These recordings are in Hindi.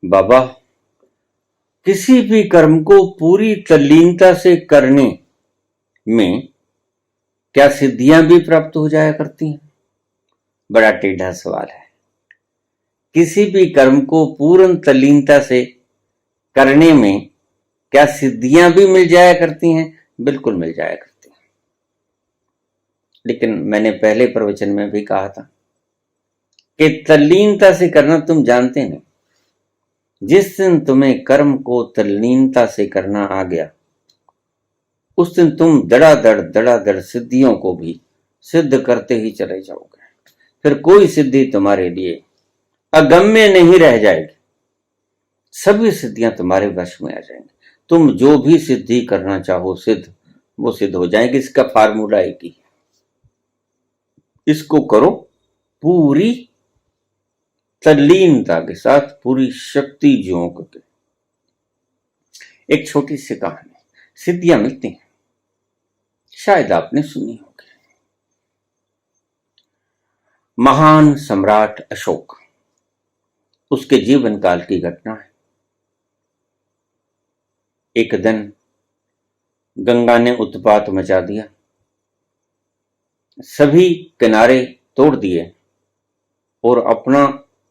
बाबा, किसी भी कर्म को पूरी तल्लीनता से करने में क्या सिद्धियां भी प्राप्त हो जाया करती हैं? बड़ा टेढ़ा सवाल है। किसी भी कर्म को पूर्ण तल्लीनता से करने में क्या सिद्धियां भी मिल जाया करती हैं? बिल्कुल मिल जाया करती हैं। लेकिन मैंने पहले प्रवचन में भी कहा था कि तल्लीनता से करना तुम जानते नहीं। जिस दिन तुम्हें कर्म को तल्लीनता से करना आ गया, उस दिन तुम धड़ाधड़ सिद्धियों को भी सिद्ध करते ही चले जाओगे। फिर कोई सिद्धि तुम्हारे लिए अगम्य नहीं रह जाएगी। सभी सिद्धियां तुम्हारे वश में आ जाएंगी। तुम जो भी सिद्धि करना चाहो वो सिद्ध हो जाएगी। इसका फार्मूला एक ही है, इसको करो पूरी तल्लीनता के साथ, पूरी शक्ति झोंक के। एक छोटी सी कहानी, सिद्धियां मिलती हैं, शायद आपने सुनी होगी। महान सम्राट अशोक, उसके जीवन काल की घटना है। एक दिन गंगा ने उत्पात मचा दिया, सभी किनारे तोड़ दिए और अपना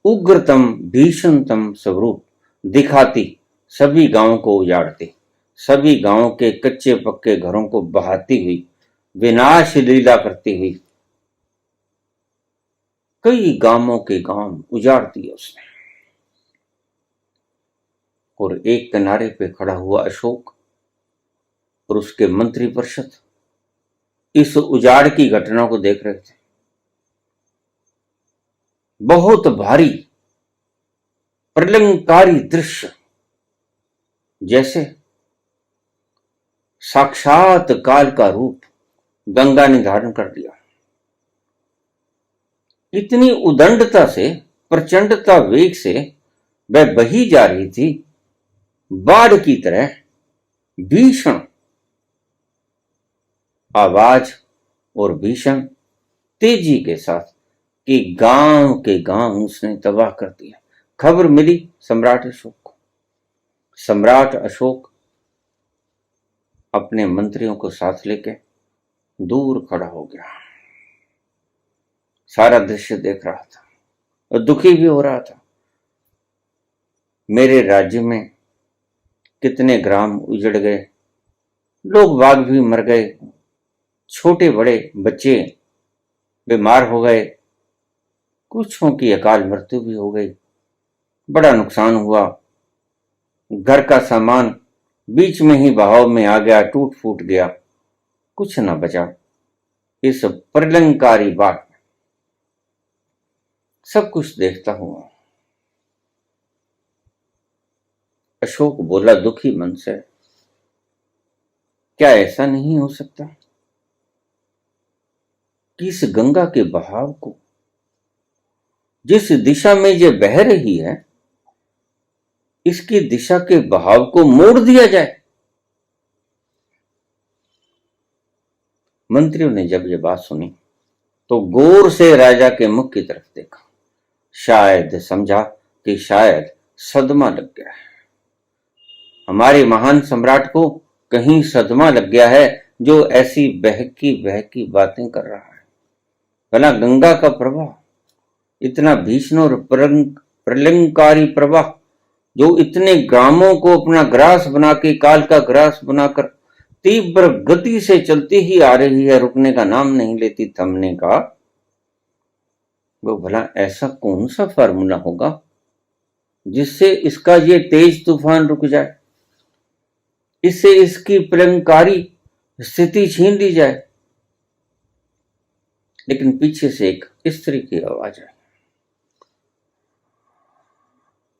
उग्रतम भीषणतम स्वरूप दिखाती सभी गांवों को उजाड़ती, सभी गांवों के कच्चे पक्के घरों को बहाती हुई, विनाश लीला करती हुई कई गांवों के गांव उजाड़ दिए उसने। और एक किनारे पे खड़ा हुआ अशोक और उसके मंत्री परिषद इस उजाड़ की घटना को देख रहे थे। बहुत भारी प्रलंकारी दृश्य, जैसे साक्षात काल का रूप गंगा ने धारण कर लिया। इतनी उदंडता से, प्रचंडता वेग से वह बही जा रही थी, बाढ़ की तरह भीषण आवाज और भीषण तेजी के साथ कि गांव के गांव उसने तबाह कर दिया। खबर मिली सम्राट अशोक को। सम्राट अशोक अपने मंत्रियों को साथ लेके दूर खड़ा हो गया, सारा दृश्य देख रहा था और दुखी भी हो रहा था। मेरे राज्य में कितने ग्राम उजड़ गए, लोग बाग भी मर गए, छोटे बड़े बच्चे बीमार हो गए, कुछों की अकाल मृत्यु भी हो गई, बड़ा नुकसान हुआ। घर का सामान बीच में ही बहाव में आ गया, टूट फूट गया, कुछ न बचा। इस प्रलंकारी बाढ़ में सब कुछ देखता हुआ अशोक बोला दुखी मन से, क्या ऐसा नहीं हो सकता कि इस गंगा के बहाव को, जिस दिशा में ये बह रही है, इसकी दिशा के बहाव को मोड़ दिया जाए। मंत्रियों ने जब ये बात सुनी तो गौर से राजा के मुख की तरफ देखा, शायद समझा कि शायद सदमा लग गया है, हमारे महान सम्राट को कहीं सदमा लग गया है जो ऐसी बहकी बातें कर रहा है। भला गंगा का प्रवाह, इतना भीषण और प्रलंकारी प्रवाह जो इतने ग्रामों को अपना ग्रास बना के, काल का ग्रास बनाकर तीव्र गति से चलती ही आ रही है, रुकने का नाम नहीं लेती, थमने का, वो भला ऐसा कौन सा फार्मूला होगा जिससे इसका ये तेज तूफान रुक जाए, इससे इसकी प्रलंकारी स्थिति छीन ली जाए। लेकिन पीछे से एक स्त्री की आवाज आई।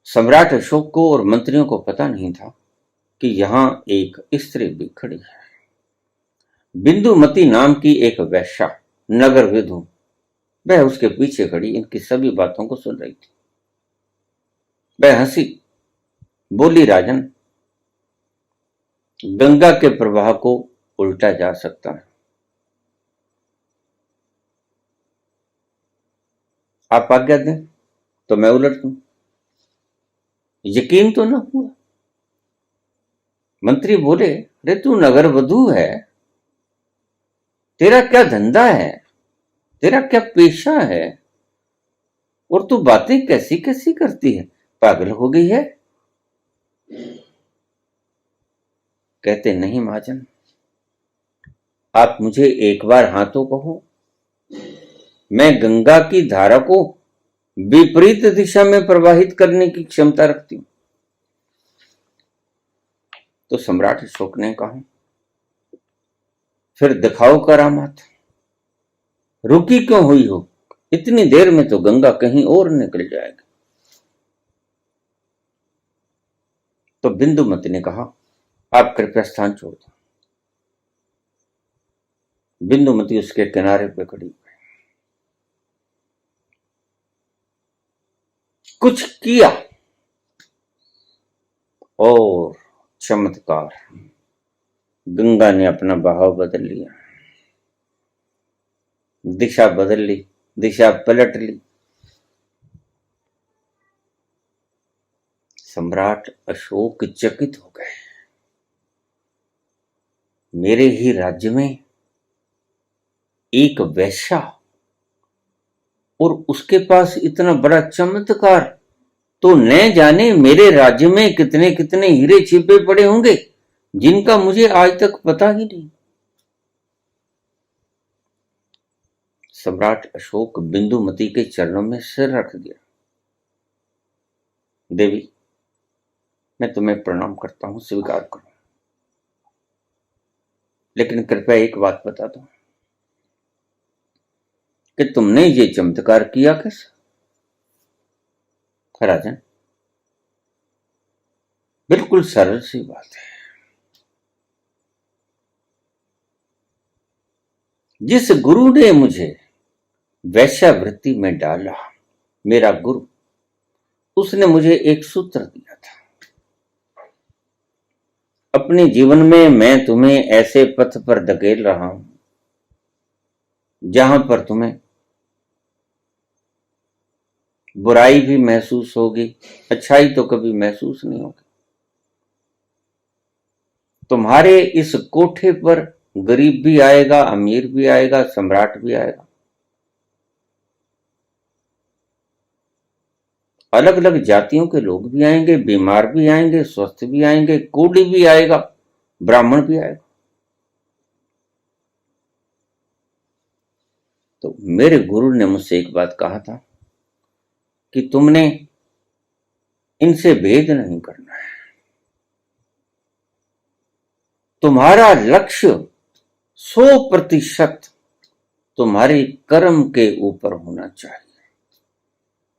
सम्राट अशोक को और मंत्रियों को पता नहीं था कि यहां एक स्त्री भी खड़ी है। बिंदुमती नाम की एक वैश्या, नगर विधु, वह उसके पीछे खड़ी इनकी सभी बातों को सुन रही थी। वह हंसी, बोली, राजन, गंगा के प्रवाह को उल्टा जा सकता है, आप आज्ञा दें तो मैं उलट दूं। यकीन तो न हुआ। मंत्री बोले, अरे तू नगर वधू है, तेरा क्या धंधा है, तेरा क्या पेशा है, और तू बातें कैसी कैसी करती है, पागल हो गई है? कहते, नहीं महाजन, आप मुझे एक बार हाँ तो कहो, मैं गंगा की धारा को विपरीत दिशा में प्रवाहित करने की क्षमता रखती हूं। तो सम्राट अशोक ने कहा, फिर दिखाओ करामात, रुकी क्यों हुई हो? इतनी देर में तो गंगा कहीं और निकल जाएगी। तो बिंदुमती ने कहा, आप कृपया स्थान छोड़ दो। बिंदुमती उसके किनारे पे खड़ी, कुछ किया और चमत्कार, गंगा ने अपना बहाव बदल लिया, दिशा बदल ली, दिशा पलट ली। सम्राट अशोक चकित हो गए। मेरे ही राज्य में एक वैश्या और उसके पास इतना बड़ा चमत्कार, तो न जाने मेरे राज्य में कितने कितने हीरे छिपे पड़े होंगे जिनका मुझे आज तक पता ही नहीं। सम्राट अशोक बिंदुमती के चरणों में सिर रख दिया। देवी, मैं तुम्हें प्रणाम करता हूं, स्वीकार करो, लेकिन कृपया एक बात बता दो कि तुमने ये चमत्कार किया कैसे? राजन, बिल्कुल सरल सी बात है। जिस गुरु ने मुझे वैश्यावृत्ति में डाला, मेरा गुरु, उसने मुझे एक सूत्र दिया था, अपने जीवन में मैं तुम्हें ऐसे पथ पर धकेल रहा हूं जहां पर तुम्हें बुराई भी महसूस होगी, अच्छाई तो कभी महसूस नहीं होगी। तुम्हारे इस कोठे पर गरीब भी आएगा, अमीर भी आएगा, सम्राट भी आएगा, अलग अलग जातियों के लोग भी आएंगे, बीमार भी आएंगे, स्वस्थ भी आएंगे, कोढ़ी भी आएगा, ब्राह्मण भी आएगा। तो मेरे गुरु ने मुझसे एक बात कहा था कि तुमने इनसे भेद नहीं करना है, तुम्हारा लक्ष्य 100% तुम्हारे कर्म के ऊपर होना चाहिए,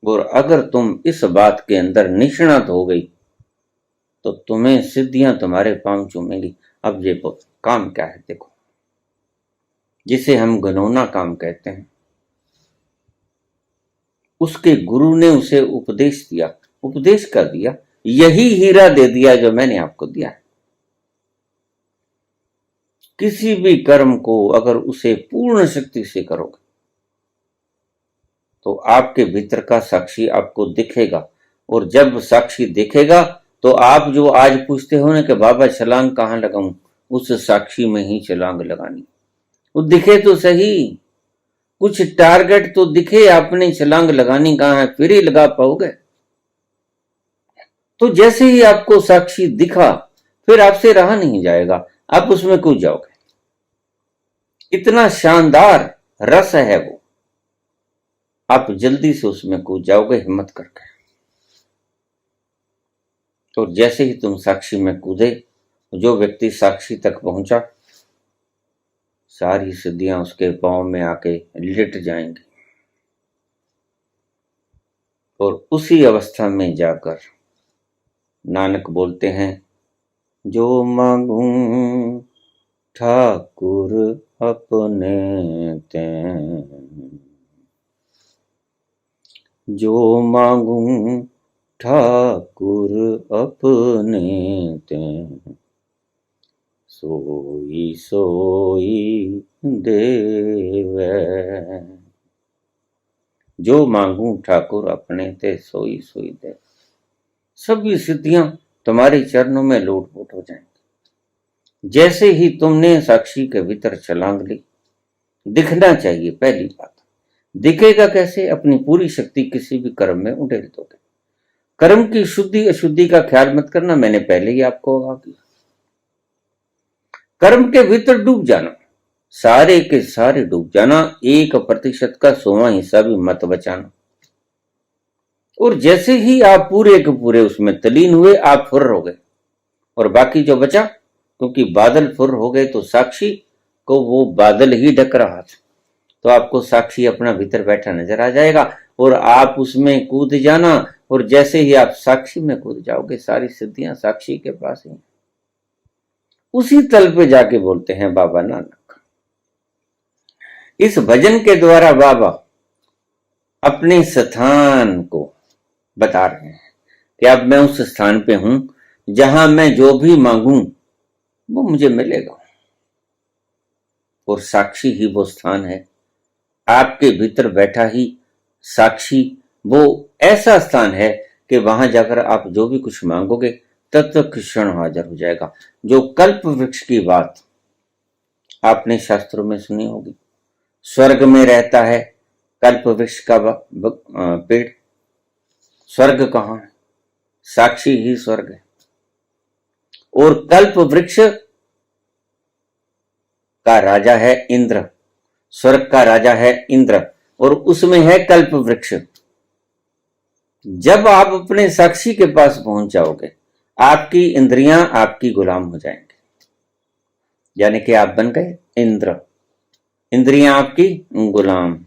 और अगर तुम इस बात के अंदर निष्णात हो गई तो तुम्हें सिद्धियां तुम्हारे पांव चूमेंगी। अब ये काम क्या है देखो, जिसे हम घनौना काम कहते हैं, उसके गुरु ने उसे उपदेश दिया। उपदेश कर दिया, यही हीरा दे दिया जो मैंने आपको दिया है। किसी भी कर्म को अगर उसे पूर्ण शक्ति से करोगे तो आपके भीतर का साक्षी आपको दिखेगा, और जब साक्षी दिखेगा तो आप जो आज पूछते हो ना कि बाबा छलांग कहां लगाऊं, उस साक्षी में ही छलांग लगानी। वो दिखे तो सही, कुछ टारगेट तो दिखे, आपने छलांग लगानी कहां है, फिर ही लगा पाओगे। तो जैसे ही आपको साक्षी दिखा, फिर आपसे रहा नहीं जाएगा, आप उसमें कूद जाओगे। इतना शानदार रस है वो, आप जल्दी से उसमें कूद जाओगे हिम्मत करके। तो जैसे ही तुम साक्षी में कूदे, जो व्यक्ति साक्षी तक पहुंचा, सारी सिद्धियां उसके पांव में आके लिट जाएंगी, और उसी अवस्था में जाकर नानक बोलते हैं, जो मांगूं ठाकुर अपने ते, जो मांगूं ठाकुर अपने ते, सोई सोई देवे। जो मांगूं ठाकुर अपने ते, सोई सोई देवे। सभी सिद्धियां तुम्हारे चरणों में लोटपोट हो जाएंगी। जैसे ही तुमने साक्षी के भीतर छलांग ली, दिखना चाहिए। पहली बात, दिखेगा कैसे? अपनी पूरी शक्ति किसी भी कर्म में उड़ेल दोगे। कर्म की शुद्धि अशुद्धि का ख्याल मत करना, मैंने पहले ही आपको कहा किया। कर्म के भीतर डूब जाना, सारे के सारे डूब जाना, 1% का 100वां हिस्सा भी मत बचाना। और जैसे ही आप पूरे के पूरे उसमें तलीन हुए, आप फुर्र हो गए। और बाकी जो बचा, क्योंकि बादल फुर्र हो गए तो साक्षी को वो बादल ही ढक रहा था, तो आपको साक्षी अपना भीतर बैठा नजर आ जाएगा और आप उसमें कूद जाना। और जैसे ही आप साक्षी में कूद जाओगे, सारी सिद्धियां साक्षी के पास ही। उसी तल पे जाके बोलते हैं बाबा नानक। इस भजन के द्वारा बाबा अपने स्थान को बता रहे हैं कि अब मैं उस स्थान पे हूं जहां मैं जो भी मांगू वो मुझे मिलेगा। और साक्षी ही वो स्थान है, आपके भीतर बैठा ही साक्षी वो ऐसा स्थान है कि वहां जाकर आप जो भी कुछ मांगोगे तत्क्षण हाजिर हो जाएगा। जो कल्प वृक्ष की बात आपने शास्त्रों में सुनी होगी, स्वर्ग में रहता है कल्प वृक्ष का पेड़। स्वर्ग कहां है? साक्षी ही स्वर्ग है। और कल्प वृक्ष का राजा है इंद्र, स्वर्ग का राजा है इंद्र, और उसमें है कल्प वृक्ष। जब आप अपने साक्षी के पास पहुंच जाओगे, आपकी इंद्रियां आपकी गुलाम हो जाएंगी, यानी कि आप बन गए इंद्र, इंद्रियां आपकी गुलाम।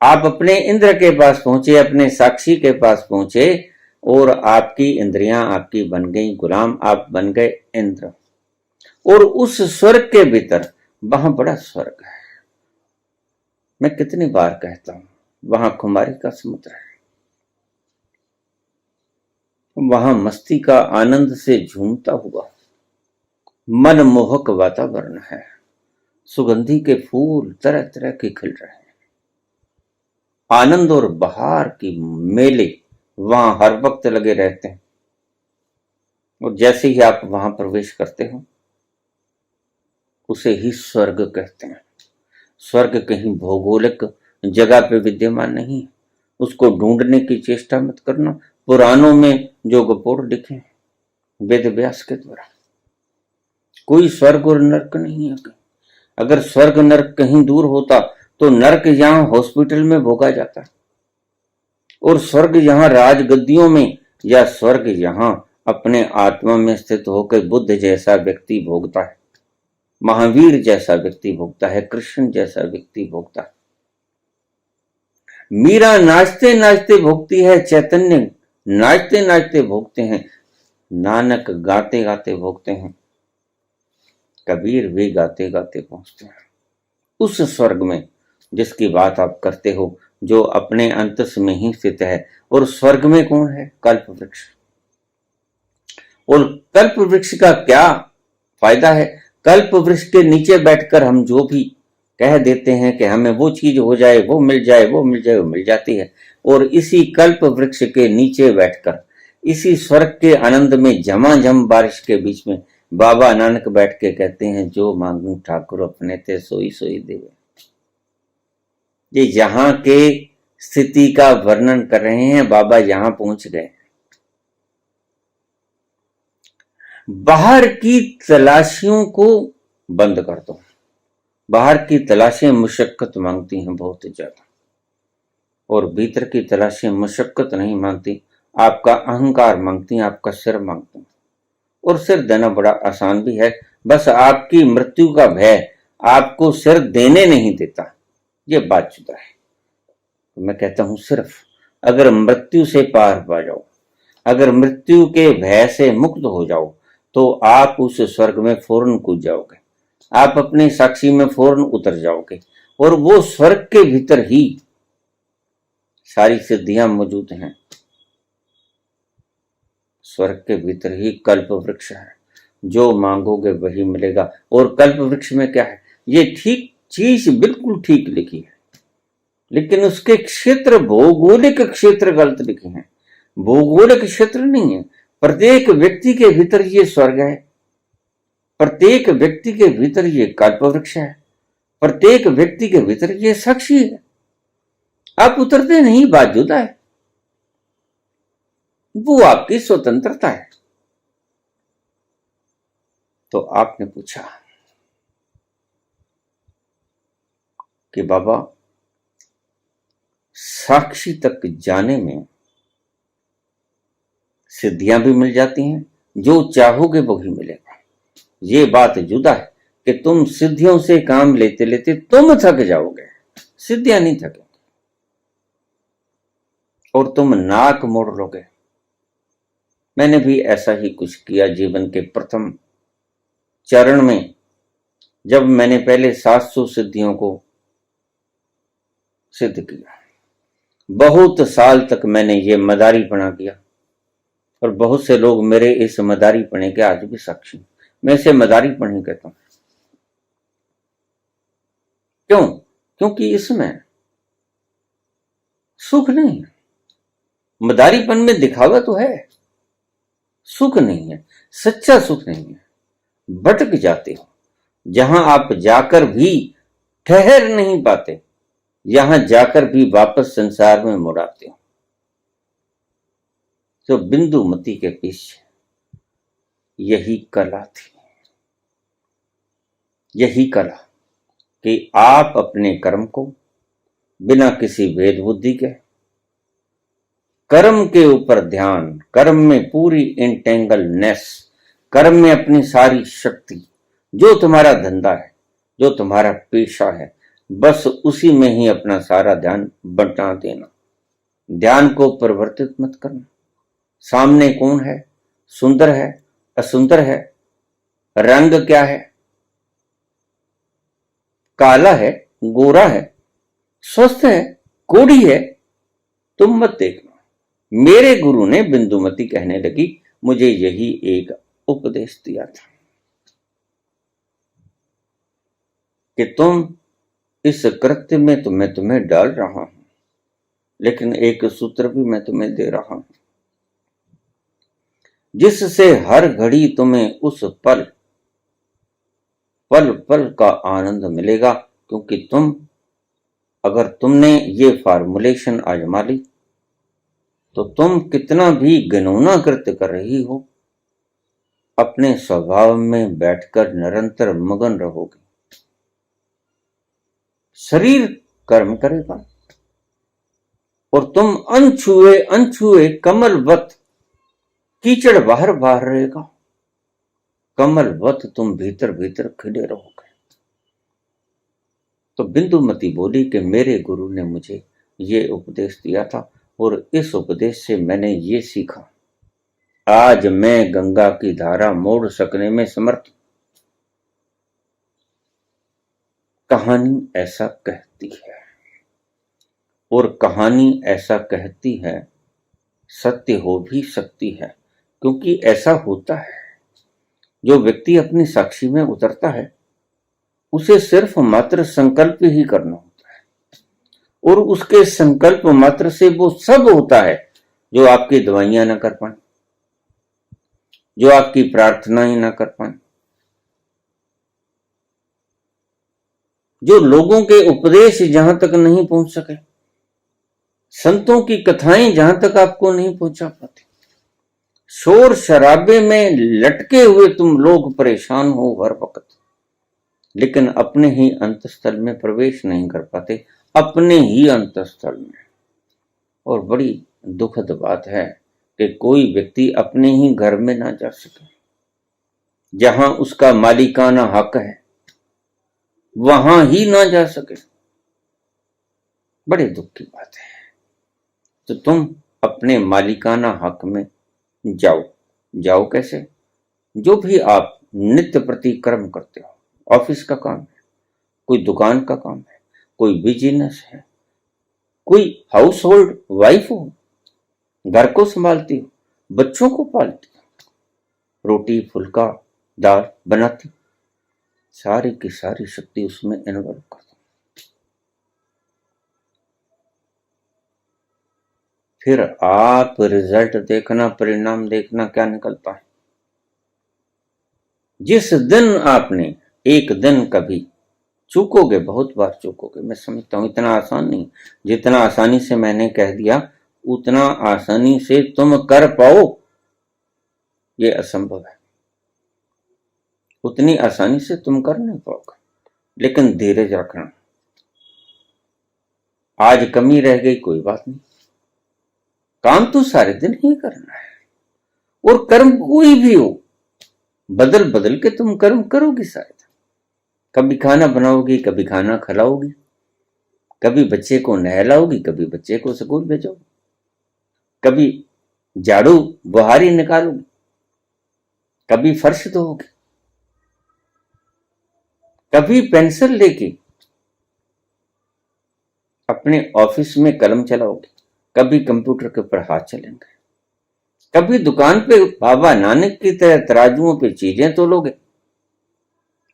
आप अपने इंद्र के पास पहुंचे, अपने साक्षी के पास पहुंचे, और आपकी इंद्रियां आपकी बन गई गुलाम, आप बन गए इंद्र। और उस स्वर्ग के भीतर, वहां बड़ा स्वर्ग है। मैं कितनी बार कहता हूं, वहां खुमारी का समुद्र है, वहां मस्ती का आनंद से झूमता हुआ मनमोहक वातावरण है। सुगंधी के फूल तरह तरह के खिल रहे हैं। आनंद और बहार की मेले वहां हर वक्त लगे रहते हैं। और जैसे ही आप वहां प्रवेश करते हो, उसे ही स्वर्ग कहते हैं। स्वर्ग कहीं भौगोलिक जगह पे विद्यमान नहीं है, उसको ढूंढने की चेष्टा मत करना। पुराणों में जो गपोड़ लिखे वेद व्यास के द्वारा, कोई स्वर्ग और नर्क नहीं है। अगर स्वर्ग नर्क कहीं दूर होता तो नर्क यहां हॉस्पिटल में भोगा जाता, और स्वर्ग यहां राजगद्दियों में, या स्वर्ग यहां अपने आत्मा में स्थित होकर बुद्ध जैसा व्यक्ति भोगता है, महावीर जैसा व्यक्ति भोगता है, कृष्ण जैसा व्यक्ति भोगता है। मीरा नाचते नाचते भोगती है, चैतन्य नाचते नाचते भोगते हैं, नानक गाते गाते भोगते हैं, कबीर भी गाते गाते पहुंचते हैं उस स्वर्ग में जिसकी बात आप करते हो, जो अपने अंतस में ही स्थित है। और स्वर्ग में कौन है? कल्प वृक्ष। और कल्प वृक्ष का क्या फायदा है? कल्प वृक्ष के नीचे बैठकर हम जो भी कह देते हैं कि हमें वो चीज हो जाए, वो मिल जाए, वो मिल जाए, वो मिल जाती है। और इसी कल्प वृक्ष के नीचे बैठकर, इसी स्वर्ग के आनंद में झमाझम बारिश के बीच में बाबा नानक बैठ के कहते हैं, जो मांगू ठाकुर अपने ते सोई सोई देवे। ये यहां के स्थिति का वर्णन कर रहे हैं, बाबा यहां पहुंच गए। बाहर की तलाशियों को बंद कर दो। बाहर की तलाशें मुशक्कत मांगती हैं बहुत ज्यादा, और भीतर की तलाशें मुशक्कत नहीं मांगती, आपका अहंकार मांगती हैं, आपका सिर मांगती हैं। और सिर देना बड़ा आसान भी है, बस आपकी मृत्यु का भय आपको सिर देने नहीं देता, ये बात जुदा है। तो मैं कहता हूं, सिर्फ अगर मृत्यु से पार पा जाओ, अगर मृत्यु के भय से मुक्त हो जाओ, तो आप उस स्वर्ग में फौरन कूद जाओगे, आप अपने साक्षी में फौरन उतर जाओगे। और वो स्वर्ग के भीतर ही सारी सिद्धियां मौजूद हैं। स्वर्ग के भीतर ही कल्प वृक्ष है, जो मांगोगे वही मिलेगा। और कल्प वृक्ष में क्या है? ये ठीक चीज बिल्कुल ठीक लिखी है, लेकिन उसके क्षेत्र, भौगोलिक क्षेत्र गलत लिखे हैं। भौगोलिक क्षेत्र नहीं है। प्रत्येक व्यक्ति के भीतर ये स्वर्ग है, प्रत्येक व्यक्ति के भीतर ये कल्पवृक्ष है, प्रत्येक व्यक्ति के भीतर ये साक्षी है। आप उतरते नहीं, बात जुदा है, वो आपकी स्वतंत्रता है। तो आपने पूछा कि बाबा साक्षी तक जाने में सिद्धियां भी मिल जाती हैं, जो चाहोगे वही मिलेगा। ये बात जुदा है कि तुम सिद्धियों से काम लेते लेते तुम थक जाओगे, सिद्धियां नहीं थकेंगी और तुम नाक मोड़ लोगे। मैंने भी ऐसा ही कुछ किया जीवन के प्रथम चरण में, जब मैंने पहले 700 सिद्धियों को सिद्ध किया। बहुत साल तक मैंने ये मदारीपना किया और बहुत से लोग मेरे इस मदारीपने के आज भी साक्षी। मैं इसे मदारीपन ही कहता हूं। क्यों? क्योंकि इसमें सुख नहीं है। मदारीपन में दिखावा तो है, सुख नहीं है, सच्चा सुख नहीं है। भटक जाते हो, जहां आप जाकर भी ठहर नहीं पाते, यहां जाकर भी वापस संसार में मुड़ आते हो। तो बिंदुमती के पीछे यही कला थी, यही कला कि आप अपने कर्म को बिना किसी भेद बुद्धि के, कर्म के ऊपर ध्यान, कर्म में पूरी इंटेंगलनेस, कर्म में अपनी सारी शक्ति, जो तुम्हारा धंधा है, जो तुम्हारा पेशा है, बस उसी में ही अपना सारा ध्यान बंटा देना। ध्यान को परिवर्तित मत करना। सामने कौन है, सुंदर है, असुंदर है, रंग क्या है, काला है, गोरा है, स्वस्थ है, कोढ़ी है, तुम मत देखना। मेरे गुरु ने, बिंदुमती कहने लगी, मुझे यही एक उपदेश दिया था कि तुम इस कृत्य में मैं तुम्हें डाल रहा हूं, लेकिन एक सूत्र भी मैं तुम्हें दे रहा हूं, जिससे हर घड़ी तुम्हें उस पल पल का आनंद मिलेगा। क्योंकि अगर तुमने ये फार्मूलेशन आजमा ली तो तुम कितना भी घिनौना कृत्य कर रही हो, अपने स्वभाव में बैठकर निरंतर मगन रहोगे। शरीर कर्म करेगा और तुम अनछुए कमलवत, कीचड़ बाहर बाहर रहेगा, कमलवत तुम भीतर भीतर खिले रहोगे। तो बिंदुमती बोली कि मेरे गुरु ने मुझे ये उपदेश दिया था और इस उपदेश से मैंने ये सीखा, आज मैं गंगा की धारा मोड़ सकने में समर्थ। कहानी ऐसा कहती है और कहानी ऐसा कहती है, सत्य हो भी सकती है, क्योंकि ऐसा होता है। जो व्यक्ति अपनी साक्षी में उतरता है, उसे सिर्फ मात्र संकल्प ही करना होता है और उसके संकल्प मात्र से वो सब होता है जो आपकी दवाइयां ना कर पाए, जो आपकी प्रार्थना ही ना कर पाए, जो लोगों के उपदेश जहां तक नहीं पहुंच सके, संतों की कथाएं जहां तक आपको नहीं पहुंचा पाती। शोर शराबे में लटके हुए तुम लोग परेशान हो हर वक्त, लेकिन अपने ही अंतस्थल में प्रवेश नहीं कर पाते, अपने ही अंतस्थल में। और बड़ी दुखद बात है कि कोई व्यक्ति अपने ही घर में ना जा सके, जहां उसका मालिकाना हक है वहां ही ना जा सके। बड़े दुख की बात है। तो तुम अपने मालिकाना हक में जाओ कैसे? जो भी आप नित्य प्रति कर्म करते हो, ऑफिस का काम है, कोई दुकान का काम है, कोई बिजनेस है, कोई हाउस होल्ड वाइफ हो, घर को संभालती हो, बच्चों को पालती हो, रोटी फुल्का दाल बनाती, सारी की सारी शक्ति उसमें इन्वॉल्व कर दो। फिर आप रिजल्ट देखना, परिणाम देखना क्या निकलता है। जिस दिन आपने एक दिन कभी चूकोगे, बहुत बार चूकोगे, मैं समझता हूं इतना आसान नहीं, जितना आसानी से मैंने कह दिया उतना आसानी से तुम कर पाओ ये असंभव है, उतनी आसानी से तुम कर नहीं पाओगे। लेकिन धीरज रखना, आज कमी रह गई कोई बात नहीं, काम तो सारे दिन ही करना है। और कर्म कोई भी हो, बदल बदल के तुम कर्म करोगे सारे दिन। कभी खाना बनाओगी, कभी खाना खिलाओगी, कभी बच्चे को नहलाओगी, कभी बच्चे को स्कूल भेजोगी, कभी झाड़ू बुहारी निकालोगी, कभी फर्श धोओगे, कभी पेंसिल लेके अपने ऑफिस में कलम चलाओगे, कभी कंप्यूटर के ऊपर हाथ चलेंगे, कभी दुकान पे बाबा नानक की तरह तराजुओं पे चीजें तोलोगे,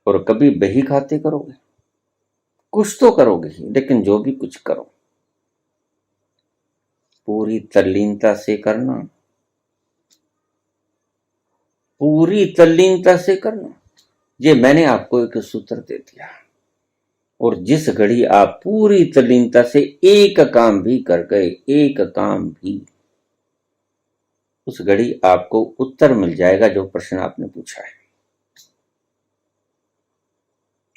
और कभी बही खाते करोगे। कुछ तो करोगे ही, लेकिन जो भी कुछ करो पूरी तल्लीनता से करना, पूरी तल्लीनता से करना। ये मैंने आपको एक सूत्र दे दिया, और जिस घड़ी आप पूरी तल्लीनता से एक काम भी कर गए, एक काम भी, उस घड़ी आपको उत्तर मिल जाएगा जो प्रश्न आपने पूछा है।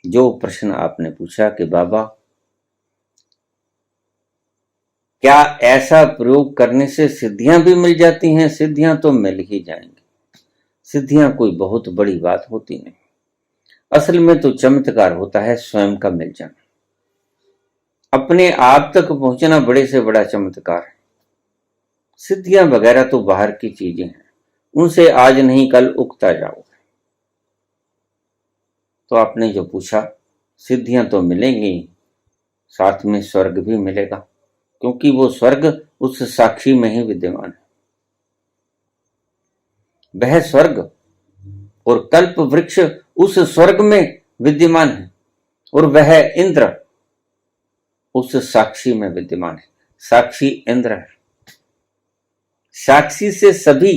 जो प्रश्न आपने पूछा कि बाबा क्या ऐसा प्रयोग करने से सिद्धियां भी मिल जाती हैं? सिद्धियां तो मिल ही जाएंगी, सिद्धियां कोई बहुत बड़ी बात होती नहीं। असल में तो चमत्कार होता है स्वयं का मिल जाना, अपने आप तक पहुंचना बड़े से बड़ा चमत्कार है। सिद्धियां वगैरह तो बाहर की चीजें हैं, उनसे आज नहीं कल उगता जाओगे। तो आपने जो पूछा, सिद्धियां तो मिलेंगी, साथ में स्वर्ग भी मिलेगा, क्योंकि वो स्वर्ग उस साक्षी में ही विद्यमान है। वह स्वर्ग और कल्प वृक्ष उस स्वर्ग में विद्यमान है, और वह इंद्र उस साक्षी में विद्यमान है। साक्षी इंद्र है। साक्षी से सभी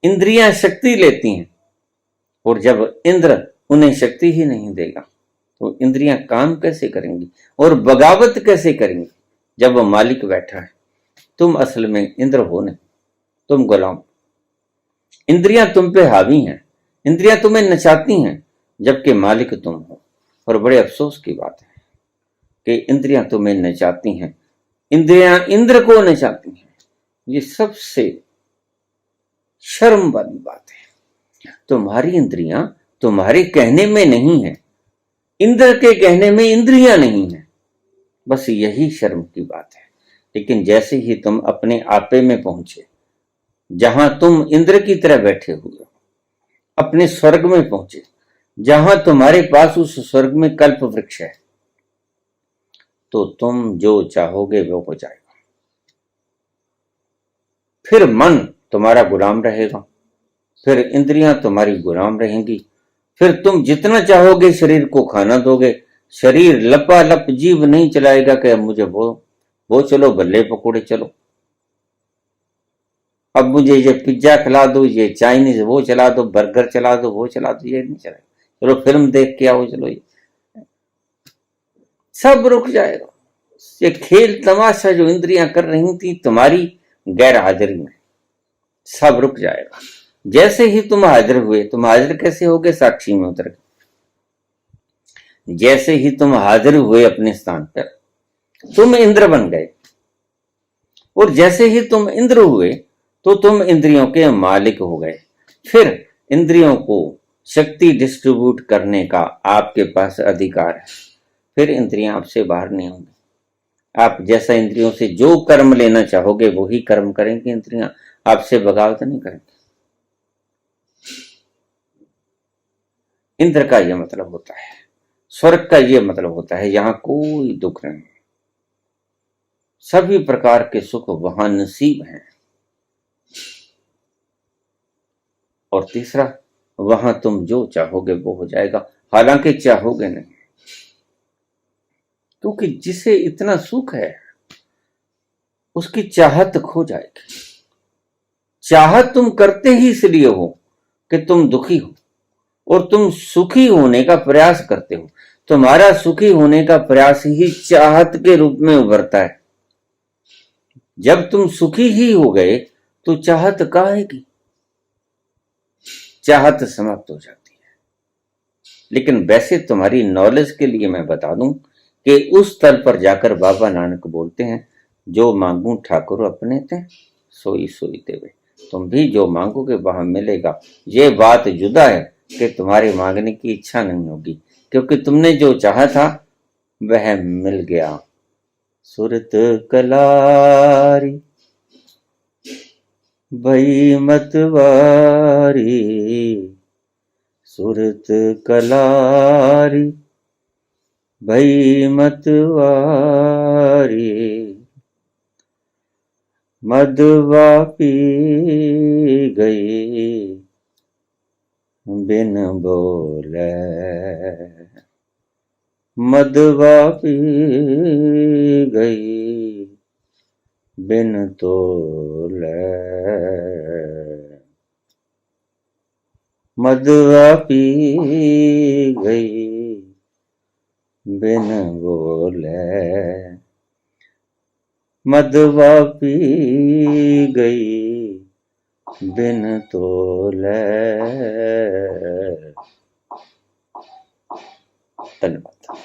इंद्रियां शक्ति लेती हैं, और जब इंद्र उन्हें शक्ति ही नहीं देगा तो इंद्रियां काम कैसे करेंगी और बगावत कैसे करेंगी जब वो मालिक बैठा है। तुम असल में इंद्र हो नहीं, तुम गुलाम। इंद्रियां तुम पे हावी हैं, इंद्रियां तुम्हें नचाती हैं, जबकि मालिक तुम हो। और बड़े अफसोस की बात है कि इंद्रियां तुम्हें नचाती हैं, इंद्रियां इंद्र को नचाती हैं। ये सबसे शर्म वाली बात है। तुम्हारी इंद्रियां तुम्हारे कहने में नहीं है, इंद्र के कहने में इंद्रियां नहीं है, बस यही शर्म की बात है। लेकिन जैसे ही तुम अपने आपे में पहुंचे, जहां तुम इंद्र की तरह बैठे हुए हो, अपने स्वर्ग में पहुंचे, जहां तुम्हारे पास उस स्वर्ग में कल्प वृक्ष है, तो तुम जो चाहोगे वो हो जाएगा। फिर मन तुम्हारा गुलाम रहेगा, फिर इंद्रियां तुम्हारी गुलाम रहेंगी, फिर तुम जितना चाहोगे शरीर को खाना दोगे। शरीर लपालप जीभ नहीं चलाएगा कि अब मुझे वो चलो, बल्ले पकौड़े चलो, अब मुझे ये पिज्जा खिला दो, ये चाइनीज वो चला दो, बर्गर चला दो, वो चला दो, ये नहीं चलाएगा। चलो फिल्म देख के आओ, चलो, ये सब रुक जाएगा। ये खेल तमाशा जो इंद्रियां कर रही थी तुम्हारी गैर हाजिरी में, सब रुक जाएगा। जैसे ही तुम हाजिर हुए, तुम हाजिर कैसे होगे? साक्षी में उतर गए। जैसे ही तुम हाजिर हुए अपने स्थान पर, तुम इंद्र बन गए, और जैसे ही तुम इंद्र हुए तो तुम इंद्रियों के मालिक हो गए। फिर इंद्रियों को शक्ति डिस्ट्रीब्यूट करने का आपके पास अधिकार है। फिर इंद्रियां आपसे बाहर नहीं होंगी। आप जैसा इंद्रियों से जो कर्म लेना चाहोगे वही कर्म करेंगे। इंद्रियां आपसे बगावत नहीं करेंगे। इंद्र का यह मतलब होता है, स्वर्ग का यह मतलब होता है, यहां कोई दुख नहीं, सभी प्रकार के सुख वहां नसीब हैं। और तीसरा, वहां तुम जो चाहोगे वो हो जाएगा, हालांकि चाहोगे नहीं, क्योंकि जिसे इतना सुख है उसकी चाहत खो जाएगी। चाहत तुम करते ही इसलिए हो कि तुम दुखी हो और तुम सुखी होने का प्रयास करते हो। तुम्हारा सुखी होने का प्रयास ही चाहत के रूप में उभरता है। जब तुम सुखी ही हो गए तो चाहत काहे की? चाहत समाप्त हो जाती है। लेकिन वैसे तुम्हारी नॉलेज के लिए मैं बता दूं कि उस स्थल पर जाकर बाबा नानक बोलते हैं, जो मांगू ठाकुर अपने ते सोई सोई देवे। तुम भी जो मांगोगे वहां मिलेगा। ये बात जुदा है कि तुम्हारी मांगने की इच्छा नहीं होगी, क्योंकि तुमने जो चाहा था वह मिल गया। सुरत कलारी भई मतवारी, सुरत कलारी भई मतवारी, मदवा पी गई बिन बोले, मदवा पी गई बिन तोले, मदवा पी गई बिन बोले, मदवा पी गई बिन तोले। धन्यवाद।